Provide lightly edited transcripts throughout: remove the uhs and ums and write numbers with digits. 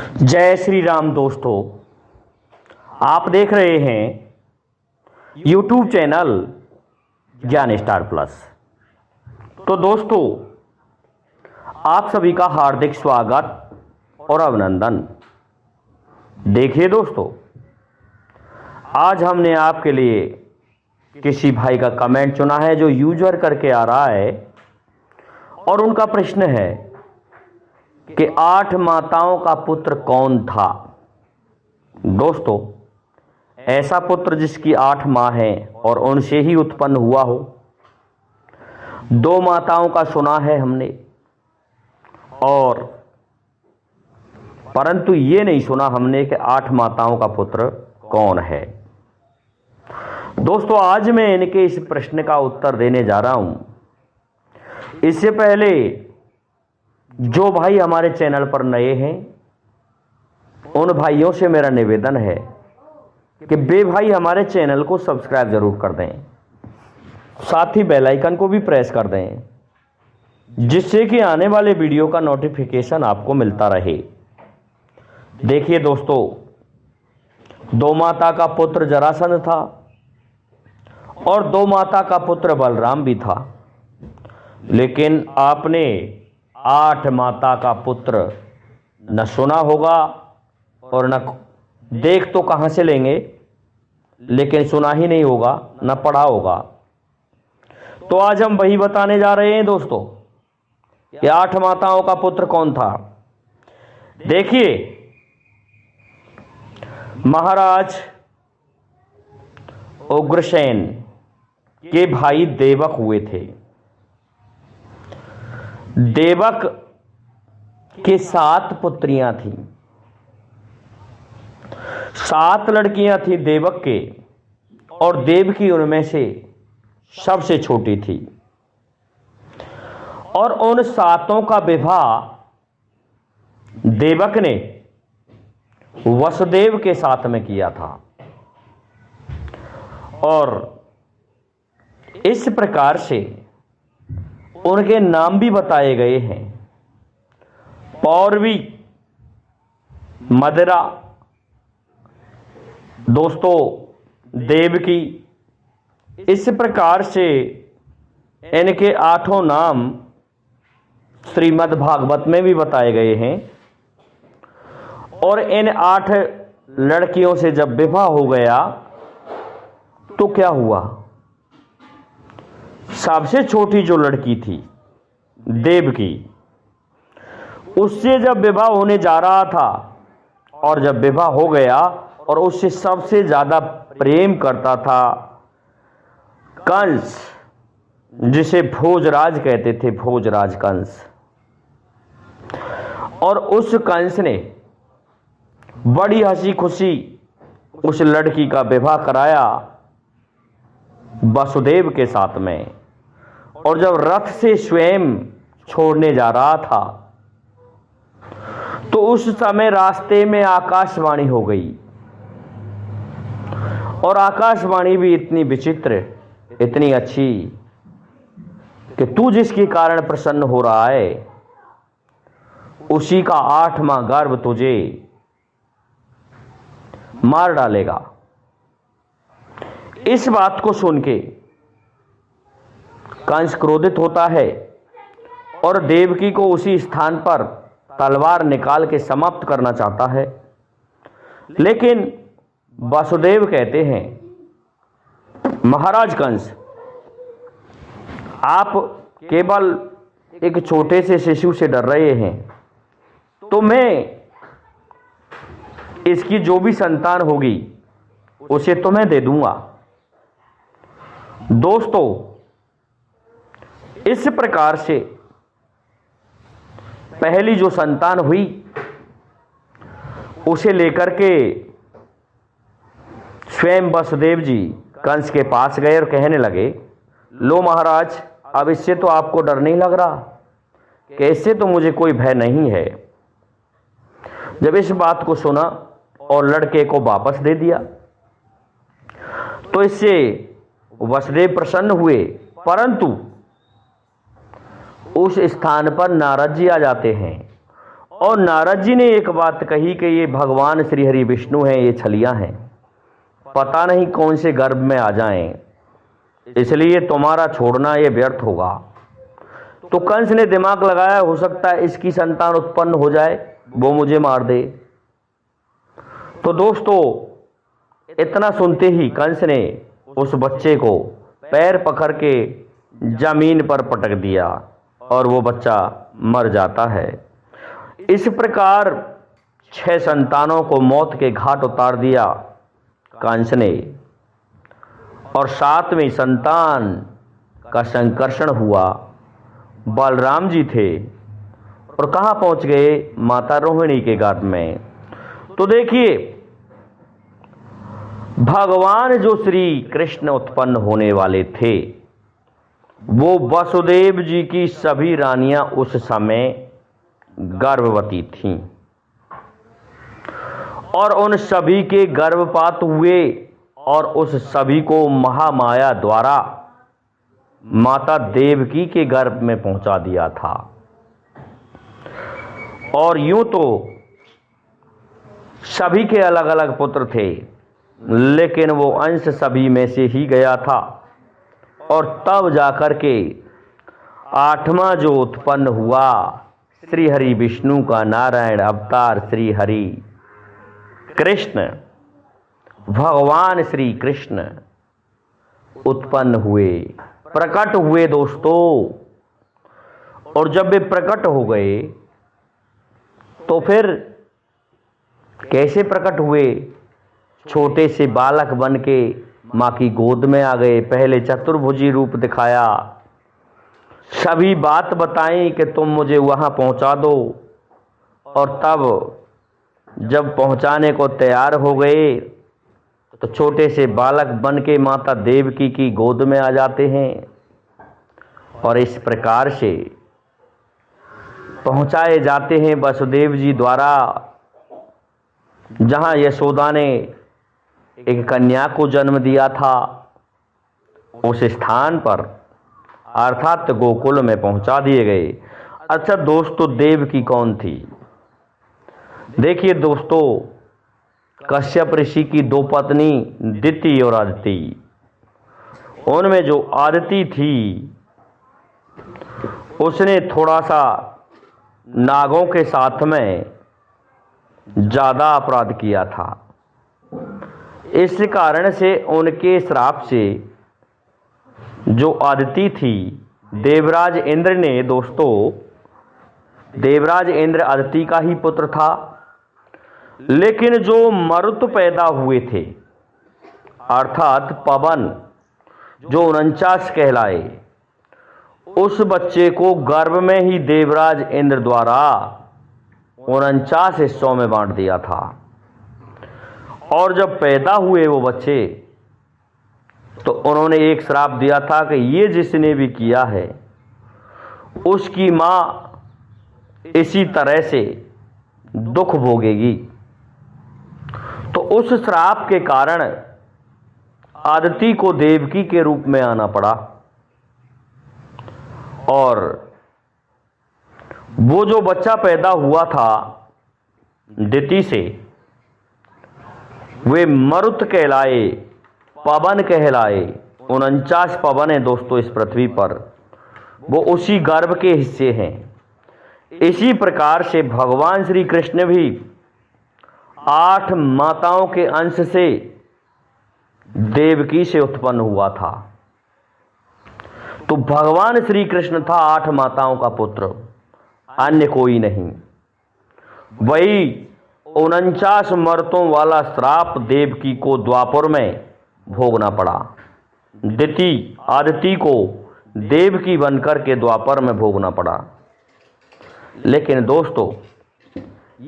जय श्री राम दोस्तों, आप देख रहे हैं YouTube चैनल ज्ञान स्टार प्लस। तो दोस्तों, आप सभी का हार्दिक स्वागत और अभिनंदन। देखिए दोस्तों, आज हमने आपके लिए किसी भाई का कमेंट चुना है जो यूजर करके आ रहा है और उनका प्रश्न है कि 8 माताओं का पुत्र कौन था। दोस्तों, ऐसा पुत्र जिसकी 8 माँ हैं और उनसे ही उत्पन्न हुआ हो। 2 माताओं का सुना है हमने, और परंतु ये नहीं सुना हमने कि 8 माताओं का पुत्र कौन है। दोस्तों, आज मैं इनके इस प्रश्न का उत्तर देने जा रहा हूं। इससे पहले जो भाई हमारे चैनल पर नए हैं, उन भाइयों से मेरा निवेदन है कि वे भाई हमारे चैनल को सब्सक्राइब जरूर कर दें, साथ ही बेल आइकन को भी प्रेस कर दें, जिससे कि आने वाले वीडियो का नोटिफिकेशन आपको मिलता रहे। देखिए दोस्तों, 2 माता का पुत्र जरासंध था और 2 माता का पुत्र बलराम भी था, लेकिन आपने 8 माता का पुत्र न सुना होगा और न देख तो कहां से लेंगे, लेकिन सुना ही नहीं होगा, न पढ़ा होगा। तो आज हम वही बताने जा रहे हैं दोस्तों कि 8 माताओं का पुत्र कौन था। देखिए, महाराज उग्रसेन के भाई देवक हुए थे। देवक के 7 पुत्रियां थीं। 7 लड़कियां थीं देवक के, और देवकी उनमें से सबसे छोटी थी। और उन 7 का विवाह देवक ने वसुदेव के साथ में किया था। और इस प्रकार से उनके नाम भी बताए गए हैं: पौरवी, मदरा, दोस्तों देवकी। इस प्रकार से इनके 8 नाम श्रीमद् भागवत में भी बताए गए हैं। और इन 8 लड़कियों से जब विवाह हो गया तो क्या हुआ, सबसे छोटी जो लड़की थी देवकी, उससे जब विवाह होने जा रहा था और जब विवाह हो गया और उससे सबसे ज्यादा प्रेम करता था कंस, जिसे भोजराज कहते थे, भोजराज कंस। और उस कंस ने बड़ी हंसी खुशी उस लड़की का विवाह कराया वसुदेव के साथ में। और जब रथ से स्वयं छोड़ने जा रहा था तो उस समय रास्ते में आकाशवाणी हो गई। और आकाशवाणी भी इतनी विचित्र, इतनी अच्छी कि तू जिसके कारण प्रसन्न हो रहा है उसी का 8वां गर्भ तुझे मार डालेगा। इस बात को सुन के कंस क्रोधित होता है और देवकी को उसी स्थान पर तलवार निकाल के समाप्त करना चाहता है। लेकिन वसुदेव कहते हैं, महाराज कंस, आप केवल एक छोटे से शिशु से डर रहे हैं, तो मैं इसकी जो भी संतान होगी उसे तुम्हें दे दूंगा। दोस्तों, इस प्रकार से पहली जो संतान हुई उसे लेकर के स्वयं वसुदेव जी कंस के पास गए और कहने लगे, लो महाराज, अब इससे तो आपको डर नहीं लग रहा कि इससे तो मुझे कोई भय नहीं है। जब इस बात को सुना और लड़के को वापस दे दिया तो इससे वसुदेव प्रसन्न हुए। परंतु उस स्थान पर नारद जी आ जाते हैं और नारद जी ने एक बात कही कि ये भगवान श्री हरि विष्णु हैं, ये छलियां हैं, पता नहीं कौन से गर्भ में आ जाएं, इसलिए तुम्हारा छोड़ना ये व्यर्थ होगा। तो कंस ने दिमाग लगाया, हो सकता है इसकी संतान उत्पन्न हो जाए, वो मुझे मार दे। तो दोस्तों इतना सुनते ही कंस ने उस बच्चे को पैर पकड़ के जमीन पर पटक दिया और वो बच्चा मर जाता है। इस प्रकार 6 संतानों को मौत के घाट उतार दिया कंस ने, और 7वें संतान का संकर्षण हुआ। बलराम जी थे और कहाँ पहुंच गए? माता रोहिणी के गर्भ में। तो देखिए भगवान जो श्री कृष्ण उत्पन्न होने वाले थे वो वसुदेव जी की सभी रानियां उस समय गर्भवती थीं और उन सभी के गर्भपात हुए और उस सभी को महामाया द्वारा माता देवकी के गर्भ में पहुंचा दिया था। और यूं तो सभी के अलग अलग पुत्र थे, लेकिन वो अंश सभी में से ही गया था। और तब जाकर के 8वां जो उत्पन्न हुआ श्री हरि विष्णु का नारायण अवतार श्री हरि कृष्ण, भगवान श्री कृष्ण उत्पन्न हुए, प्रकट हुए दोस्तों। और जब वे प्रकट हो गए तो फिर कैसे प्रकट हुए? छोटे से बालक बन के माँ की गोद में आ गए। पहले चतुर्भुजी रूप दिखाया, सभी बात बताई कि तुम मुझे वहाँ पहुँचा दो, और तब जब पहुँचाने को तैयार हो गए तो छोटे से बालक बन के माता देवकी की गोद में आ जाते हैं और इस प्रकार से पहुँचाए जाते हैं वसुदेव जी द्वारा। जहाँ यशोदा ने एक कन्या को जन्म दिया था उस स्थान पर अर्थात गोकुल में पहुंचा दिए गए। अच्छा दोस्तों देवकी कौन थी? देखिए दोस्तों कश्यप ऋषि की 2 पत्नी दिति और अदिति, उनमें जो अदिति थी उसने थोड़ा सा नागों के साथ में ज़्यादा अपराध किया था। इस कारण से उनके श्राप से जो अदिति थी, देवराज इंद्र ने दोस्तों, देवराज इंद्र अदिति का ही पुत्र था, लेकिन जो मरुत पैदा हुए थे अर्थात पवन जो 49 कहलाए, उस बच्चे को गर्भ में ही देवराज इंद्र द्वारा 49 हिस्सों में बांट दिया था। और जब पैदा हुए वो बच्चे तो उन्होंने एक श्राप दिया था कि ये जिसने भी किया है उसकी माँ इसी तरह से दुख भोगेगी। तो उस श्राप के कारण अदिति को देवकी के रूप में आना पड़ा और वो जो बच्चा पैदा हुआ था दिति से वे मरुत कहलाए, पवन कहलाए। 49 पवन है दोस्तों इस पृथ्वी पर, वो उसी गर्भ के हिस्से हैं। इसी प्रकार से भगवान श्री कृष्ण भी 8 माताओं के अंश से देवकी से उत्पन्न हुआ था। तो भगवान श्री कृष्ण था 8 माताओं का पुत्र, अन्य कोई नहीं। वही 49 मर्तों वाला श्राप देवकी को द्वापर में भोगना पड़ा। दिति आदिति को देवकी बनकर के द्वापर में भोगना पड़ा। लेकिन दोस्तों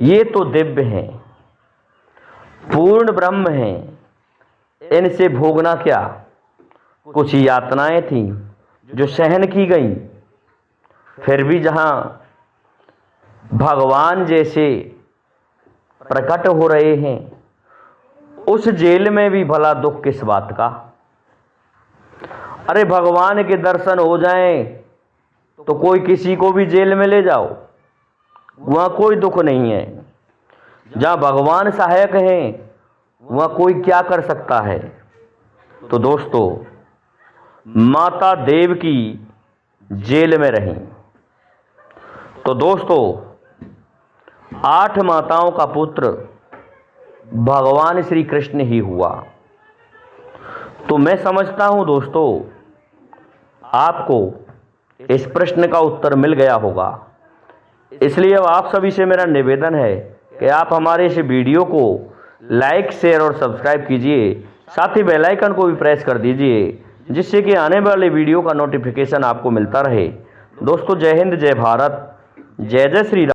ये तो दिव्य हैं, पूर्ण ब्रह्म हैं, इनसे भोगना क्या? कुछ यातनाएं थीं जो सहन की गईं। फिर भी जहां भगवान जैसे प्रकट हो रहे हैं उस जेल में भी भला दुख किस बात का? अरे भगवान के दर्शन हो जाएं तो कोई किसी को भी जेल में ले जाओ, वहाँ कोई दुख नहीं है। जहाँ भगवान सहायक हैं वहाँ कोई क्या कर सकता है। तो दोस्तों, माता देवकी जेल में रहीं। तो दोस्तों, 8 माताओं का पुत्र भगवान श्री कृष्ण ही हुआ। तो मैं समझता हूं दोस्तों, आपको इस प्रश्न का उत्तर मिल गया होगा। इसलिए अब आप सभी से मेरा निवेदन है कि आप हमारे इस वीडियो को लाइक, शेयर और सब्सक्राइब कीजिए। साथ ही बेल आइकन को भी प्रेस कर दीजिए, जिससे कि आने वाले वीडियो का नोटिफिकेशन आपको मिलता रहे। दोस्तों, जय हिंद, जय भारत, जय जय श्री राम।